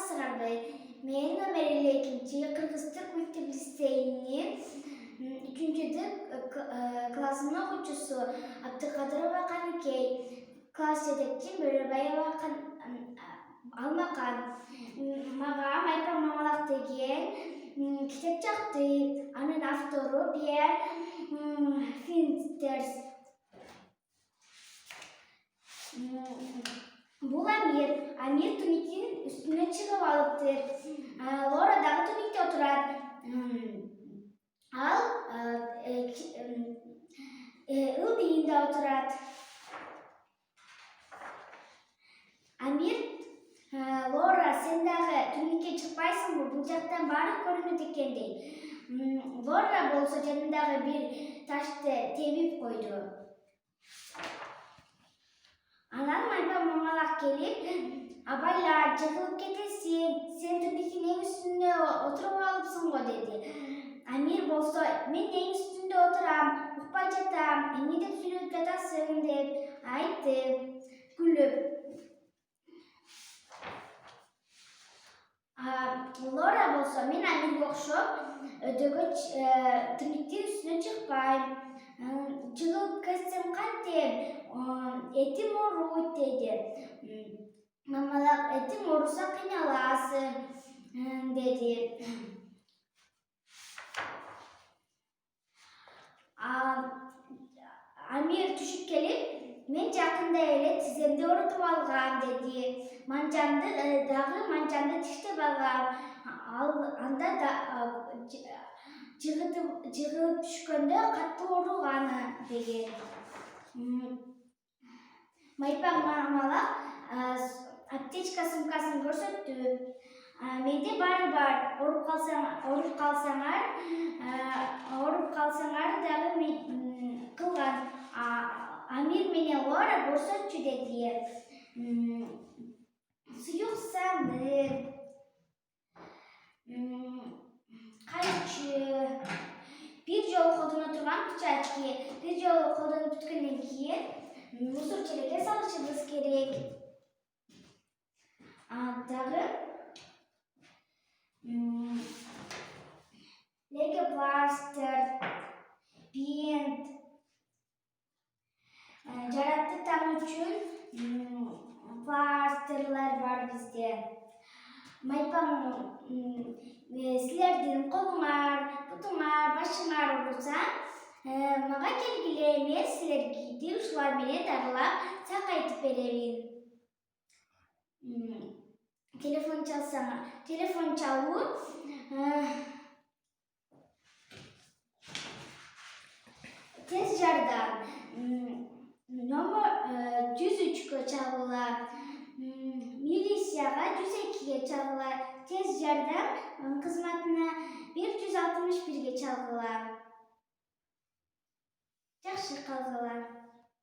саламатсыздарбы? Мен номер 52 Кыргыз Түрк мектеп лицейинин 3 классынын окуучусу Абдыкадырова Каныкей, класс жетекчим Бөрөбаева Алмакан. Мага Майпа Мамалак деген китеп жакты. Анын автору Пьер Финстерс. Бул Амир туниктин үстүнө чыгып алыптыр. Лора дагы туникте отурат. Ал ылдыйында отурат. Амир, Лора, сен дагы туникке чыкпайсыңбы? Бул жактан баары көрүнөт экен дейт. Лора болсо жанындагы бир ташты тебип койду. Анан Майпа Мамалак келип, абайла жыгылып кетесиң, сен туниктин эң үстүндө отуруп алыпсың го деди. Амир болсо, мен эң үстүндө отурам, укпай жатам, эмне деп сүйлөп жатасың деп айтты, күлүп. Лора болсо, мен Амирге окшоп, өдөгө туниктин үстүнө чыкпайм. Жыгылып кетсем кантем, этим ооруйт деди. Мамалак, этиң ооруса кыйналасың деди. Амир түшүп келип, мен жакында эле тиземди оорутуп алгам деди. Манжамды тиштеп алгам. Анда жыгылып түшкөндө катуу ооруганы деген. Майпа Мамалак аптечка сумкасын көрсөттү. Менде баары бар. Ооруп калсаңар дагы кылган. Амир менен Лора көрсөтчү деди. Суюксанды, кайчы, бир жолу колдоно турган пычачки, бир жолу колдонуп бүткөндөн кийин мусор челекке салышыбыз керек. Дагы лейкопластыр, бинт, жаратты таңуу үчүн пластырлар бар бизде. Майпа, силердин колуңар, бутуңар, башыңар ооруса, мага келгиле, мен силерди ушулар менен дарылап, сакайтып беремин. Телефон чалуу тез жардам номер 103-кө чалгыла, милицияга 102-ге чалгыла, тез жардам кызматына 161-ге чалгыла. Жакшы калгыла.